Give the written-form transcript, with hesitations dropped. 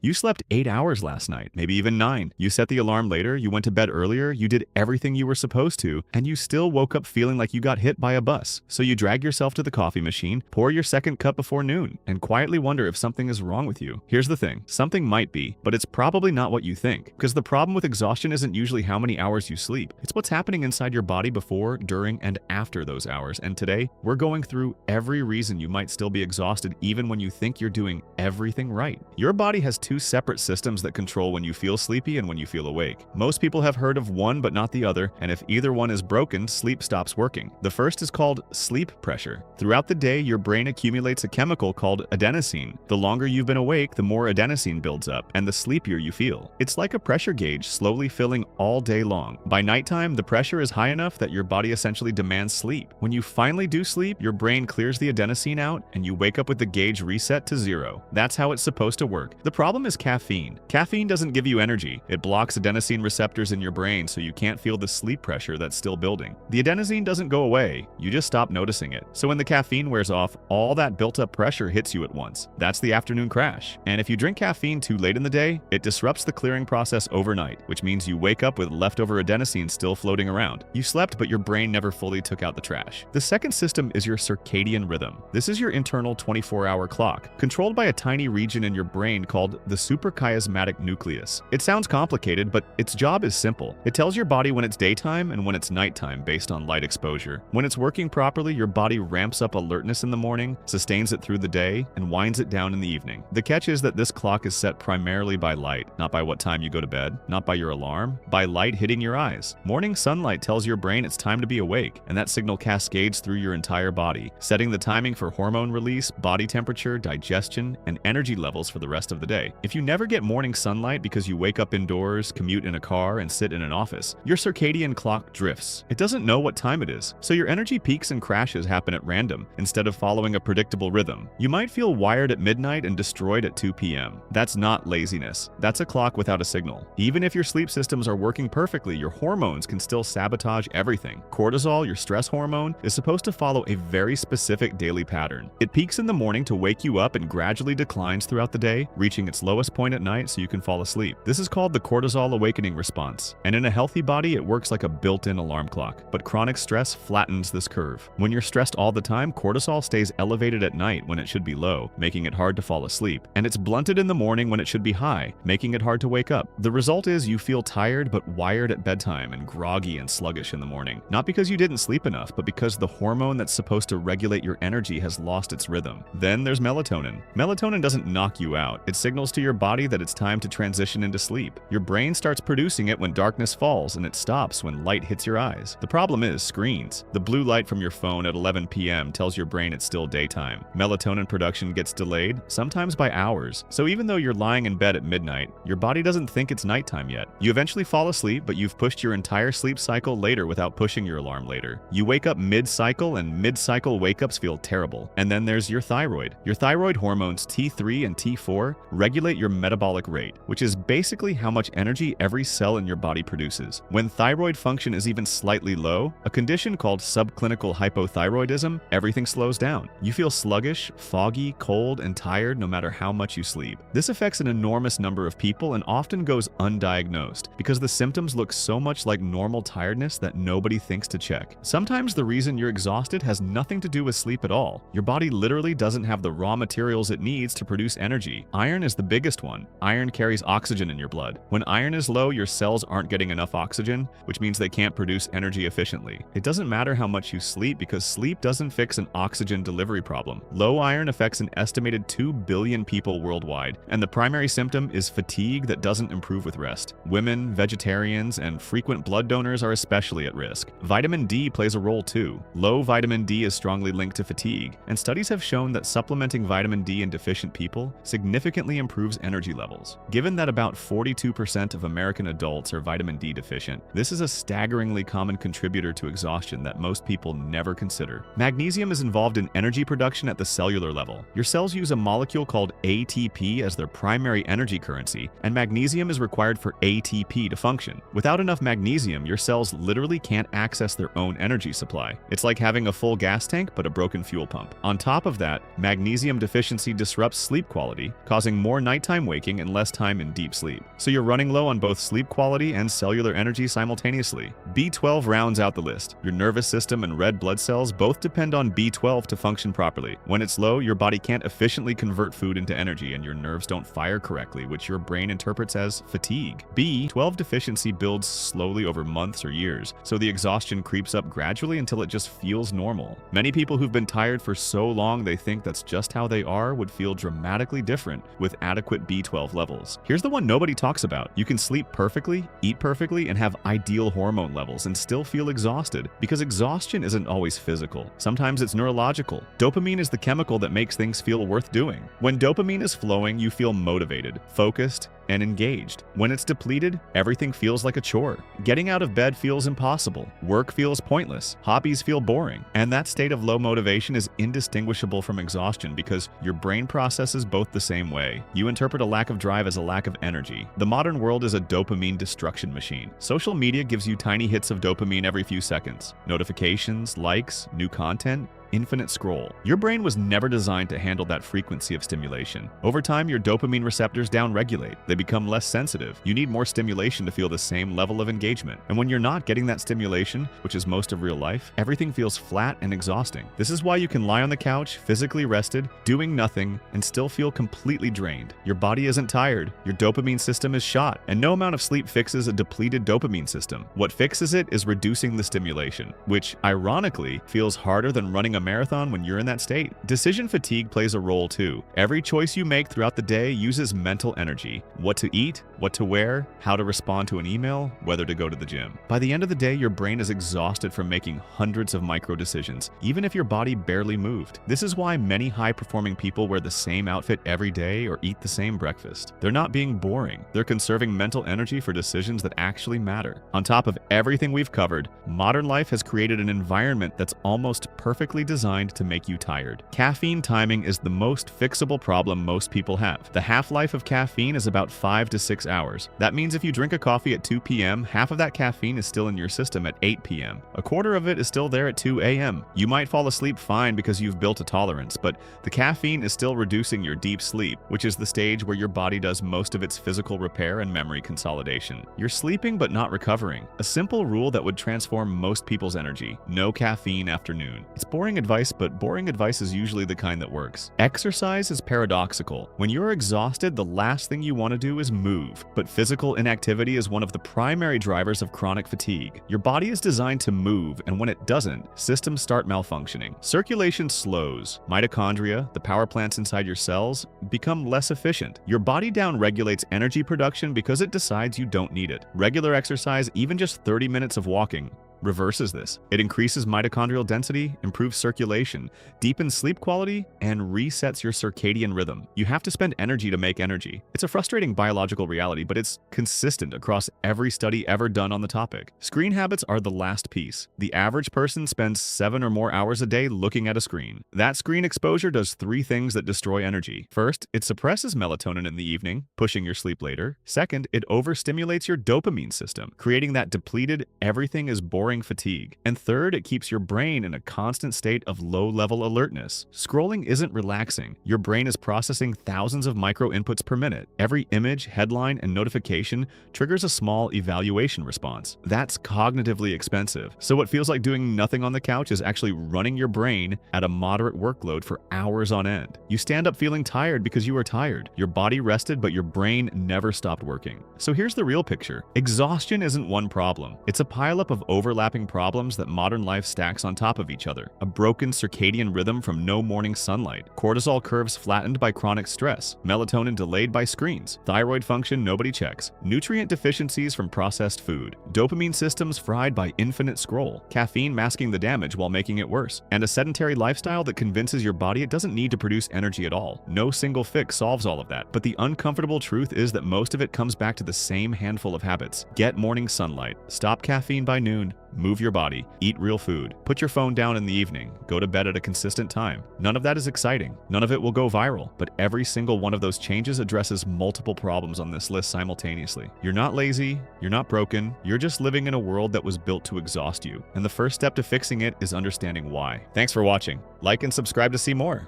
You slept 8 hours last night, maybe even 9. You set the alarm later, you went to bed earlier, you did everything you were supposed to, and you still woke up feeling like you got hit by a bus. So you drag yourself to the coffee machine, pour your second cup before noon, and quietly wonder if something is wrong with you. Here's the thing, something might be, but it's probably not what you think. Because the problem with exhaustion isn't usually how many hours you sleep. It's what's happening inside your body before, during, and after those hours. And today, we're going through every reason you might still be exhausted even when you think you're doing everything right. Your body has two separate systems that control when you feel sleepy and when you feel awake. Most people have heard of one but not the other, and if either one is broken, sleep stops working. The first is called sleep pressure. Throughout the day, your brain accumulates a chemical called adenosine. The longer you've been awake, the more adenosine builds up, and the sleepier you feel. It's like a pressure gauge slowly filling all day long. By nighttime, the pressure is high enough that your body essentially demands sleep. When you finally do sleep, your brain clears the adenosine out, and you wake up with the gauge reset to 0. That's how it's supposed to work. The problem is caffeine. Caffeine doesn't give you energy. It blocks adenosine receptors in your brain so you can't feel the sleep pressure that's still building. The adenosine doesn't go away, you just stop noticing it. So when the caffeine wears off, all that built-up pressure hits you at once. That's the afternoon crash. And if you drink caffeine too late in the day, it disrupts the clearing process overnight, which means you wake up with leftover adenosine still floating around. You slept, but your brain never fully took out the trash. The second system is your circadian rhythm. This is your internal 24-hour clock, controlled by a tiny region in your brain called the suprachiasmatic nucleus. It sounds complicated, but its job is simple. It tells your body when it's daytime and when it's nighttime based on light exposure. When it's working properly, your body ramps up alertness in the morning, sustains it through the day, and winds it down in the evening. The catch is that this clock is set primarily by light, not by what time you go to bed, not by your alarm, by light hitting your eyes. Morning sunlight tells your brain it's time to be awake, and that signal cascades through your entire body, setting the timing for hormone release, body temperature, digestion, and energy levels for the rest of the day. If you never get morning sunlight because you wake up indoors, commute in a car, and sit in an office, your circadian clock drifts. It doesn't know what time it is, so your energy peaks and crashes happen at random, instead of following a predictable rhythm. You might feel wired at midnight and destroyed at 2 p.m. That's not laziness. That's a clock without a signal. Even if your sleep systems are working perfectly, your hormones can still sabotage everything. Cortisol, your stress hormone, is supposed to follow a very specific daily pattern. It peaks in the morning to wake you up and gradually declines throughout the day, reaching its lowest point at night so you can fall asleep. This is called the cortisol awakening response, and in a healthy body, it works like a built-in alarm clock. But chronic stress flattens this curve. When you're stressed all the time, cortisol stays elevated at night when it should be low, making it hard to fall asleep, and it's blunted in the morning when it should be high, making it hard to wake up. The result is you feel tired but wired at bedtime and groggy and sluggish in the morning. Not because you didn't sleep enough, but because the hormone that's supposed to regulate your energy has lost its rhythm. Then there's melatonin. Melatonin doesn't knock you out. It signals to your body that it's time to transition into sleep. Your brain starts producing it when darkness falls, and it stops when light hits your eyes. The problem is screens. The blue light from your phone at 11 p.m. tells your brain it's still daytime. Melatonin production gets delayed, sometimes by hours. So even though you're lying in bed at midnight, your body doesn't think it's nighttime yet. You eventually fall asleep, but you've pushed your entire sleep cycle later without pushing your alarm later. You wake up mid-cycle, and mid-cycle wake-ups feel terrible. And then there's your thyroid. Your thyroid hormones T3 and T4 regulate your metabolic rate, which is basically how much energy every cell in your body produces. When thyroid function is even slightly low, a condition called subclinical hypothyroidism, everything slows down. You feel sluggish, foggy, cold, and tired no matter how much you sleep. This affects an enormous number of people and often goes undiagnosed because the symptoms look so much like normal tiredness that nobody thinks to check. Sometimes the reason you're exhausted has nothing to do with sleep at all. Your body literally doesn't have the raw materials it needs to produce energy. Iron is the biggest one. Iron carries oxygen in your blood. When iron is low, your cells aren't getting enough oxygen, which means they can't produce energy efficiently. It doesn't matter how much you sleep because sleep doesn't fix an oxygen delivery problem. Low iron affects an estimated 2 billion people worldwide, and the primary symptom is fatigue that doesn't improve with rest. Women, vegetarians, and frequent blood donors are especially at risk. Vitamin D plays a role too. Low vitamin D is strongly linked to fatigue, and studies have shown that supplementing vitamin D in deficient people significantly improves energy levels. Given that about 42% of American adults are vitamin D deficient, this is a staggeringly common contributor to exhaustion that most people never consider. Magnesium is involved in energy production at the cellular level. Your cells use a molecule called ATP as their primary energy currency, and magnesium is required for ATP to function. Without enough magnesium, your cells literally can't access their own energy supply. It's like having a full gas tank but a broken fuel pump. On top of that, magnesium deficiency disrupts sleep quality, causing more nighttime waking and less time in deep sleep. So you're running low on both sleep quality and cellular energy simultaneously. B12 rounds out the list. Your nervous system and red blood cells both depend on B12 to function properly. When it's low, your body can't efficiently convert food into energy and your nerves don't fire correctly, which your brain interprets as fatigue. B12 deficiency builds slowly over months or years, so the exhaustion creeps up gradually until it just feels normal. Many people who've been tired for so long they think that's just how they are would feel dramatically different with adequate B12 levels. Here's the one nobody talks about. You can sleep perfectly, eat perfectly, and have ideal hormone levels and still feel exhausted, because exhaustion isn't always physical. Sometimes it's neurological. Dopamine is the chemical that makes things feel worth doing. When dopamine is flowing, you feel motivated, focused, and engaged. When it's depleted, everything feels like a chore. Getting out of bed feels impossible. Work feels pointless. Hobbies feel boring. And that state of low motivation is indistinguishable from exhaustion because your brain processes both the same way. You interpret a lack of drive as a lack of energy. The modern world is a dopamine destruction machine. Social media gives you tiny hits of dopamine every few seconds. Notifications, likes, new content, infinite scroll. Your brain was never designed to handle that frequency of stimulation. Over time, your dopamine receptors downregulate. They become less sensitive. You need more stimulation to feel the same level of engagement. And when you're not getting that stimulation, which is most of real life, everything feels flat and exhausting. This is why you can lie on the couch, physically rested, doing nothing, and still feel completely drained. Your body isn't tired. Your dopamine system is shot, and no amount of sleep fixes a depleted dopamine system. What fixes it is reducing the stimulation, which, ironically, feels harder than running a marathon when you're in that state. Decision fatigue plays a role too. Every choice you make throughout the day uses mental energy. What to eat, what to wear, how to respond to an email, whether to go to the gym. By the end of the day, your brain is exhausted from making hundreds of micro decisions, even if your body barely moved. This is why many high-performing people wear the same outfit every day or eat the same breakfast. They're not being boring. They're conserving mental energy for decisions that actually matter. On top of everything we've covered, modern life has created an environment that's almost perfectly designed to make you tired. Caffeine timing is the most fixable problem most people have. The half-life of caffeine is about 5 to 6 hours. That means if you drink a coffee at 2 p.m., half of that caffeine is still in your system at 8 p.m. A quarter of it is still there at 2 a.m. You might fall asleep fine because you've built a tolerance, but the caffeine is still reducing your deep sleep, which is the stage where your body does most of its physical repair and memory consolidation. You're sleeping but not recovering. A simple rule that would transform most people's energy: no caffeine after noon. It's boring advice, but boring advice is usually the kind that works. Exercise is paradoxical. When you're exhausted, the last thing you want to do is move, but physical inactivity is one of the primary drivers of chronic fatigue. Your body is designed to move, and when it doesn't, systems start malfunctioning. Circulation slows. Mitochondria, the power plants inside your cells, become less efficient. Your body downregulates energy production because it decides you don't need it. Regular exercise, even just 30 minutes of walking, reverses this. It increases mitochondrial density, improves circulation, deepens sleep quality, and resets your circadian rhythm. You have to spend energy to make energy. It's a frustrating biological reality, but it's consistent across every study ever done on the topic. Screen habits are the last piece. The average person spends 7 or more hours a day looking at a screen. That screen exposure does 3 things that destroy energy. First, it suppresses melatonin in the evening, pushing your sleep later. Second, it overstimulates your dopamine system, creating that depleted, everything is boring fatigue. And third, it keeps your brain in a constant state of low-level alertness. Scrolling isn't relaxing. Your brain is processing thousands of micro inputs per minute. Every image, headline, and notification triggers a small evaluation response. That's cognitively expensive. So what feels like doing nothing on the couch is actually running your brain at a moderate workload for hours on end. You stand up feeling tired because you are tired. Your body rested, but your brain never stopped working. So here's the real picture. Exhaustion isn't one problem. It's a pileup of overlapping problems that modern life stacks on top of each other. A broken circadian rhythm from no morning sunlight, cortisol curves flattened by chronic stress, melatonin delayed by screens, thyroid function nobody checks, nutrient deficiencies from processed food, dopamine systems fried by infinite scroll, caffeine masking the damage while making it worse, and a sedentary lifestyle that convinces your body it doesn't need to produce energy at all. No single fix solves all of that, but the uncomfortable truth is that most of it comes back to the same handful of habits. Get morning sunlight, stop caffeine by noon, move your body, eat real food, put your phone down in the evening, go to bed at a consistent time. None of that is exciting. None of it will go viral, but every single one of those changes addresses multiple problems on this list simultaneously. You're not lazy, you're not broken, you're just living in a world that was built to exhaust you. And the first step to fixing it is understanding why. Thanks for watching. Like and subscribe to see more.